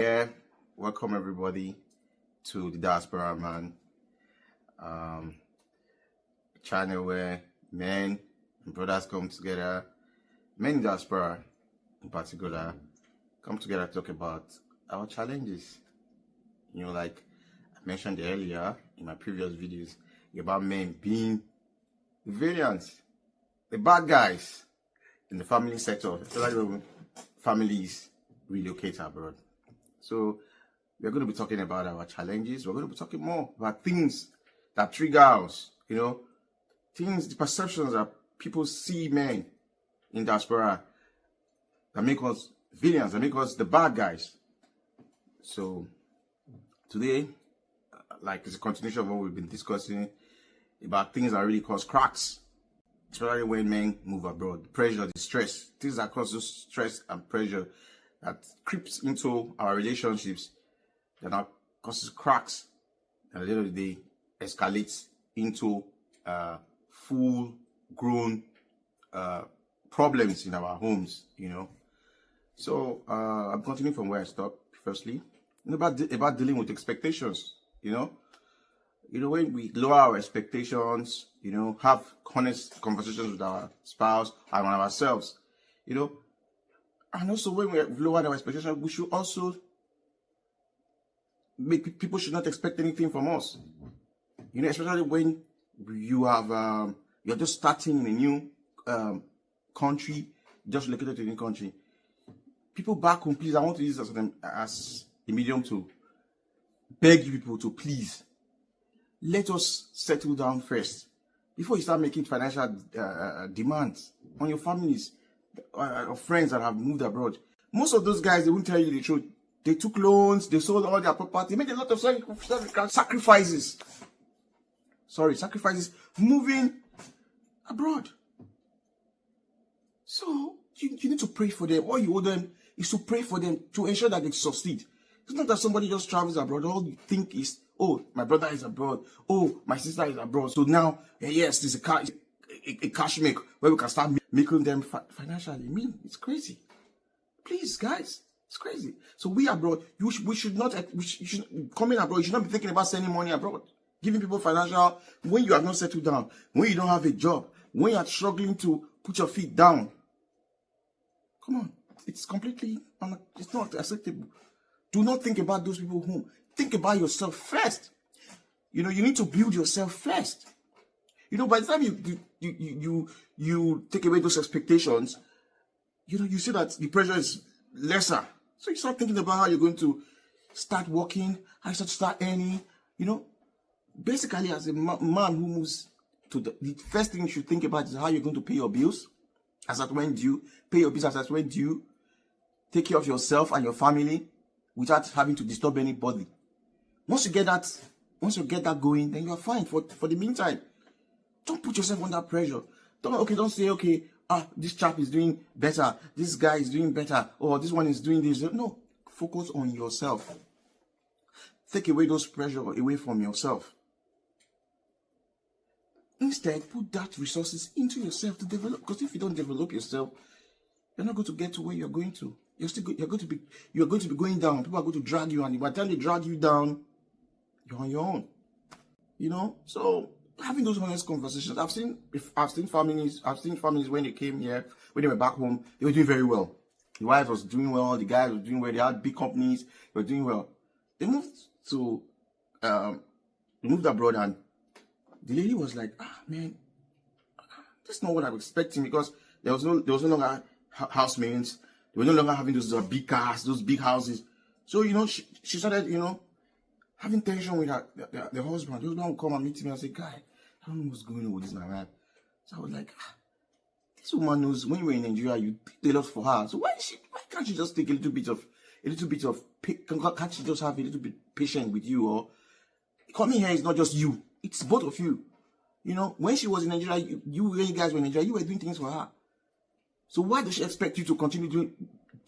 Yeah, welcome everybody to the Diaspora man channel where men and brothers come together. Men in diaspora, in particular, come together to talk about our challenges. Like I mentioned earlier in my previous videos about men being the villains, the bad guys in the family sector, especially when families relocate abroad. So we're going to be talking about our challenges. We're going to be talking more about things that trigger us, things, the perceptions that people see men in diaspora that make us villains, that make us the bad guys. So today, like it's a continuation of what we've been discussing about things that really cause cracks, especially when men move abroad. The pressure, the stress, things that cause those stress and pressure that creeps into our relationships, that now causes cracks, and at the end of the day escalates into full-grown problems in our homes. So I'm continuing from where I stopped. Firstly, about dealing with expectations. When we lower our expectations, have honest conversations with our spouse and ourselves, and also when we lower our expectations, we should also make people should not expect anything from us. Especially when you have you're just starting in a new country, just located in a new country. People back home, please, I want to use this as a medium to beg you people to please let us settle down first before you start making financial demands on your families or friends that have moved abroad. Most of those guys, they won't tell you the truth. They took loans, they sold all their property, made a lot of sacrifices. Sacrifices moving abroad. So you need to pray for them. All you owe them is to pray for them to ensure that they succeed. It's not that somebody just travels abroad. All you think is, oh, my brother is abroad. Oh, my sister is abroad. So now, yes, there's a cash make where we can start making them financially. It's crazy. Please, guys, it's crazy. So we abroad, we should coming abroad. You should not be thinking about sending money abroad, giving people financial when you have not settled down, when you don't have a job, when you are struggling to put your feet down. Come on, it's it's not acceptable. Do not think about those people home. Think about yourself first. You need to build yourself first. By the time you take away those expectations, you see that the pressure is lesser. So you start thinking about how you're going to start working, how you start earning. Basically, as a man who moves to the first thing you should think about is how you're going to pay your bills as at when due, pay your bills as at when due, take care of yourself and your family without having to disturb anybody. Once you get that going, then you're fine for the meantime. Don't put yourself under pressure. Don't say, this chap is doing better, this guy is doing better, or this one is doing this. No, focus on yourself. Take away those pressure away from yourself. Instead, put that resources into yourself to develop. Because if you don't develop yourself, you're not going to get to where you're going to. You're going to be going down. People are going to drag you, and by the time they drag you down, you're on your own. So having those honest conversations. I've seen families when they came here, when they were back home, they were doing very well. The wife was doing well, the guys were doing well, they had big companies, they were doing well. They moved abroad, and the lady was like, man, that's not what I'm expecting, because there was no longer housemaids. They were no longer having those big cars, those big houses. So, she started, having tension with the husband. The husband would come and meet me and say, guy, I don't know what's going on with this man. So I was like, this woman knows when you were in Nigeria, you did a lot for her. So why can't she just take can't she just have a little bit patience with you? Or coming here is not just you, it's both of you. When she was in Nigeria, when you guys were in Nigeria, you were doing things for her. So why does she expect you to continue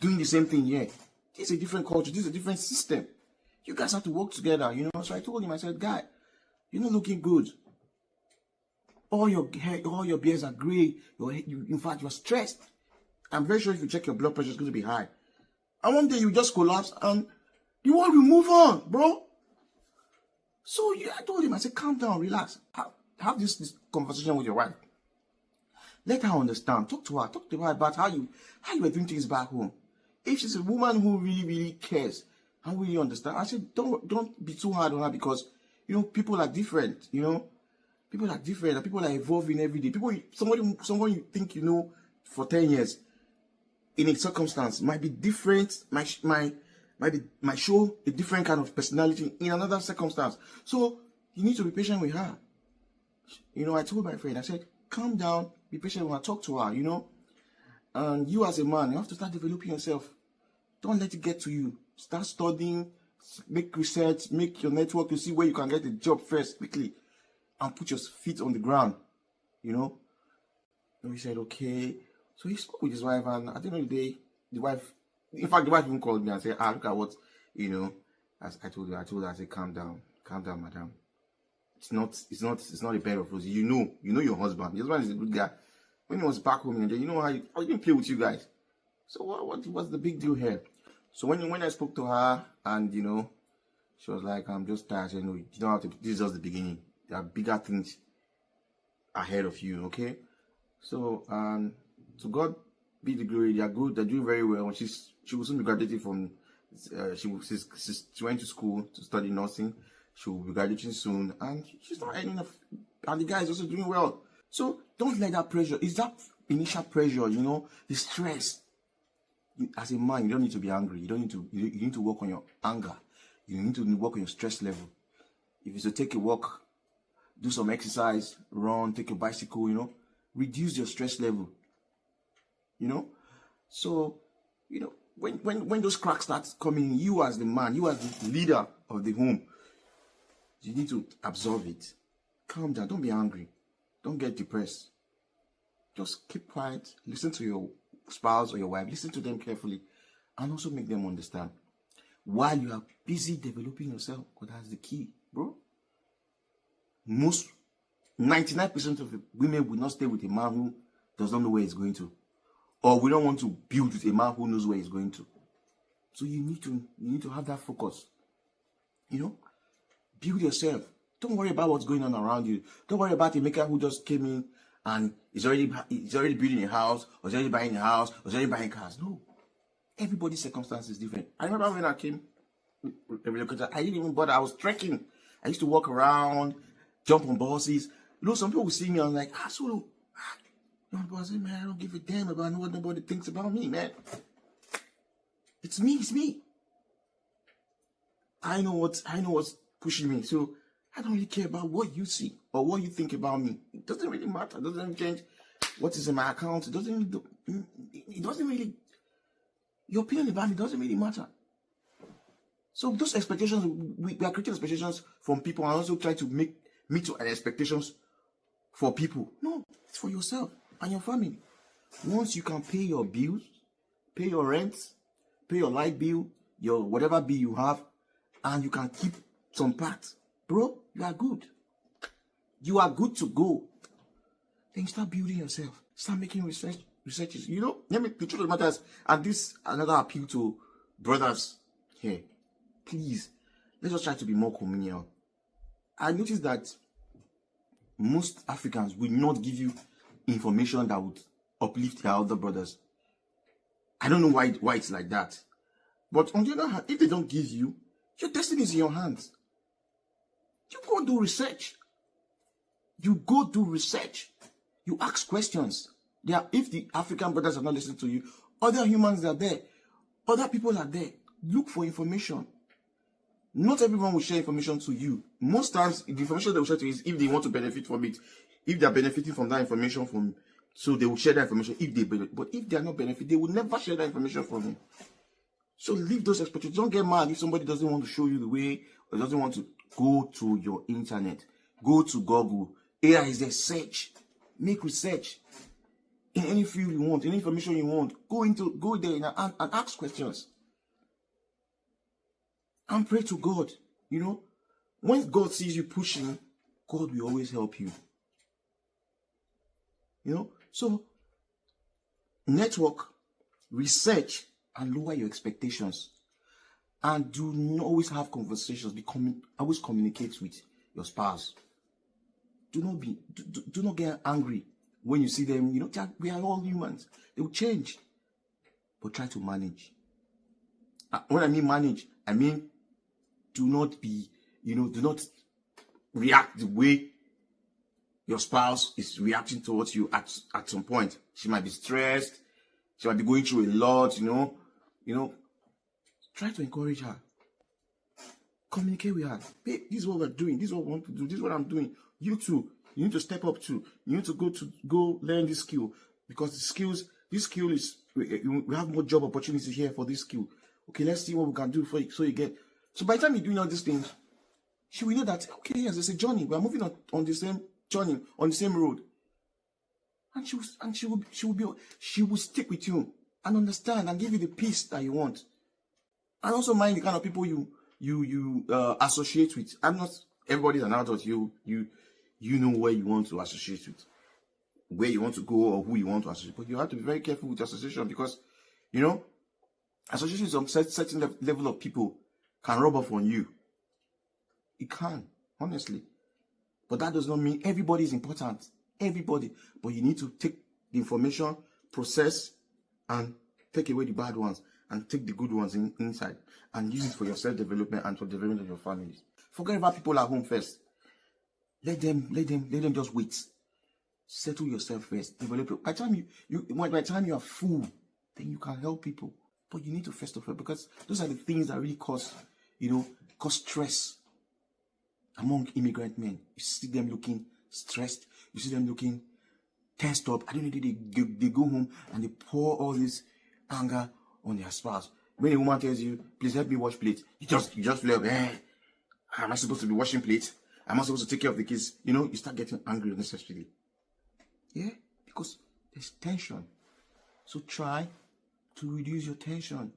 doing the same thing here? This is a different culture, this is a different system. You guys have to work together, So I told him, I said, guy, you're not looking good. All your hair, all your beards are gray. In fact, you're stressed. I'm very sure if you check your blood pressure, it's going to be high. And one day you just collapse and The world will move on, bro. So yeah, I told him, I said, calm down, relax. Have this conversation with your wife. Let her understand. Talk to her about how you were doing things back home. If she's a woman who really, really cares and really understand, I said, don't be too hard on her, because people are different. People are different, and people are evolving every day. Someone you think for 10 years in a circumstance might be different, might show a different kind of personality in another circumstance. So you need to be patient with her. I told my friend, I said, calm down, be patient with her, talk to her, and you as a man, you have to start developing yourself. Don't let it get to you. Start studying, make research, make your network to see where you can get a job first, quickly, and put your feet on the ground, And he said, okay. So he spoke with his wife, and at the end of the day, the wife even called me and said, look at what, as I told her, I said, calm down, madam. It's not a bed of roses. You know your husband. Your husband is a good guy. When he was back home in India, how he didn't play with you guys. So what's the big deal here? So when I spoke to her, and she was like, I'm just tired. I said, no, you don't have to. This is just the beginning. There are bigger things ahead of you. Okay. So to God be the glory. They are good. They're doing very well. She will soon be graduating from. She went to school to study nursing. She will be graduating soon, and she's not earning enough. And the guy is also doing well. So don't let that pressure. It's that initial pressure, the stress. As a man, you don't need to be angry. You need to work on your anger. You need to work on your stress level. If it's to take a walk, do some exercise, run, take a bicycle, reduce your stress level. So, when those cracks start coming, you as the man, you as the leader of the home, you need to absorb it. Calm down. Don't be angry. Don't get depressed. Just keep quiet. Listen to your spouse or your wife. Listen to them carefully, and also make them understand while you are busy developing yourself, because that's the key, bro. 99% of the women will not stay with a man who does not know where he's going to, or we don't want to build with a man who knows where he's going to. So you need to have that focus. Build yourself. Don't worry about what's going on around you. Don't worry about a maker who just came in and is already building a house, or is already buying a house, or is already buying cars. No. Everybody's circumstance is different. I remember when I came, I didn't even bother. I was trekking. I used to walk around, jump on buses. Some people would see me, I'm like, Solo. Boss, man, I don't give a damn about what nobody thinks about me, man. It's me. I know what's pushing me. So I don't really care about what you see or what you think about me. It doesn't really matter. It doesn't change what is in my account. It doesn't really, your opinion about me doesn't really matter. So those expectations, we are creating expectations from people, and also try to meet your expectations for people. No, it's for yourself and your family. Once you can pay your bills, pay your rent, pay your light bill, your whatever bill you have, and you can keep some part, bro, you are good. You are good to go. Then start building yourself. Start making researches. The truth of the matter is, and this another appeal to brothers here. Please, let's just try to be more communal. I noticed that most Africans will not give you information that would uplift their other brothers. I don't know why it's like that. But on the other hand, if they don't give you, your destiny is in your hands. You go do research. You ask questions. If the African brothers are not listening to you, other humans are there. Other people are there. Look for information. Not everyone will share information to you. Most times, the information they will share to you is if they want to benefit from it. If they are benefiting from that information so they will share that information if they benefit. But if they are not benefiting, they will never share that information from you. So leave those expectations. Don't get mad if somebody doesn't want to show you the way, or doesn't want to go to your internet. Go to Google. AI is there. Search. Make research. In any field you want, any information you want, go there and ask questions. And pray to God. When God sees you pushing, God will always help you. So network, research, and lower your expectations. And do not always have conversations. Always communicate with your spouse. Do not get angry when you see them. We are all humans. They will change. But try to manage. When I mean manage, I mean do not react the way your spouse is reacting towards you at some point. She might be stressed. She might be going through a lot, Try to encourage her. Communicate with her. Babe, this is what we're doing. This is what we want to do. This is what I'm doing. You too. You need to step up too. You need to go learn this skill. Because this skill is, we have more job opportunities here for this skill. Okay, let's see what we can do for you. So by the time you're doing all these things, she will know that, okay, yes, it's a journey. We're moving on the same journey, on the same road. And she will stick with you and understand and give you the peace that you want. And also mind the kind of people you associate with. I'm not, everybody's an adult. You know where you want to associate with, where you want to go or who you want to associate. But you have to be very careful with association because, association with some certain level of people can rub off on you. It can, honestly. But that does not mean everybody is important. Everybody. But you need to take the information, process, and take away the bad ones. And take the good ones inside and use it for your self-development and for the development of your families. Forget about people at home first. Let them just wait. Settle yourself first. Develop. By the time you are full, then you can help people. But you need to first of all, because those are the things that really cause stress among immigrant men. You see them looking stressed. You see them looking tensed up. I don't know, they go home and they pour all this anger on their spouse. When a woman tells you, please help me wash plates, you just feel like, am I supposed to be washing plates? Am I supposed to take care of the kids? You start getting angry unnecessarily. Yeah, because there's tension. So try to reduce your tension.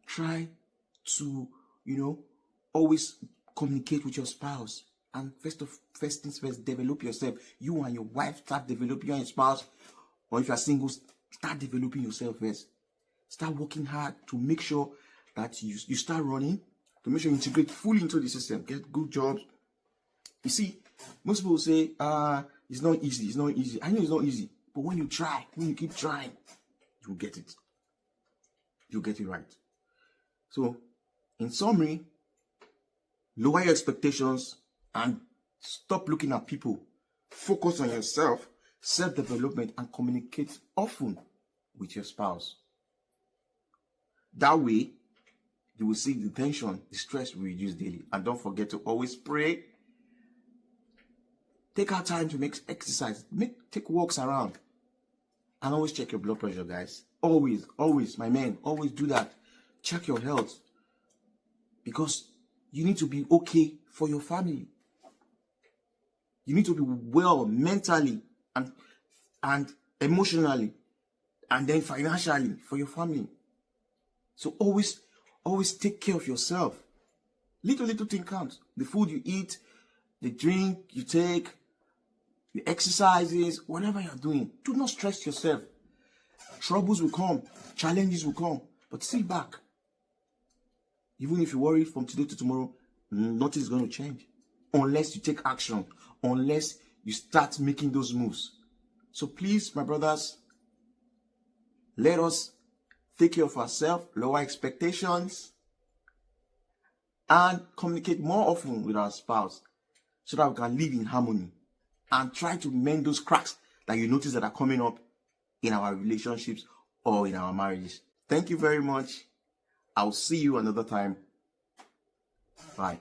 Try to, always communicate with your spouse. And first things first, develop yourself. You and your wife start developing, you and your spouse, or if you're single, start developing yourself first. Start working hard to make sure that you start running, to make sure you integrate fully into the system, get good jobs. You see, most people say, it's not easy, it's not easy. I know it's not easy, but when you try, when you keep trying, you'll get it. You'll get it right. So, in summary, lower your expectations and stop looking at people. Focus on yourself, self-development, and communicate often with your spouse. That way, you will see the tension, the stress will reduce daily. And don't forget to always pray. Take out time to make exercise. Take walks around. And always check your blood pressure, guys. Always, my men, always do that. Check your health. Because you need to be okay for your family. You need to be well mentally and emotionally. And then financially for your family. So always take care of yourself. Little thing counts. The food you eat, the drink you take, the exercises, whatever you're doing. Do not stress yourself. Troubles will come. Challenges will come. But sit back. Even if you worry from today to tomorrow, nothing is going to change. Unless you take action. Unless you start making those moves. So please, my brothers, let us take care of ourselves, lower expectations, and communicate more often with our spouse so that we can live in harmony and try to mend those cracks that you notice that are coming up in our relationships or in our marriages. Thank you very much. I'll see you another time. Bye.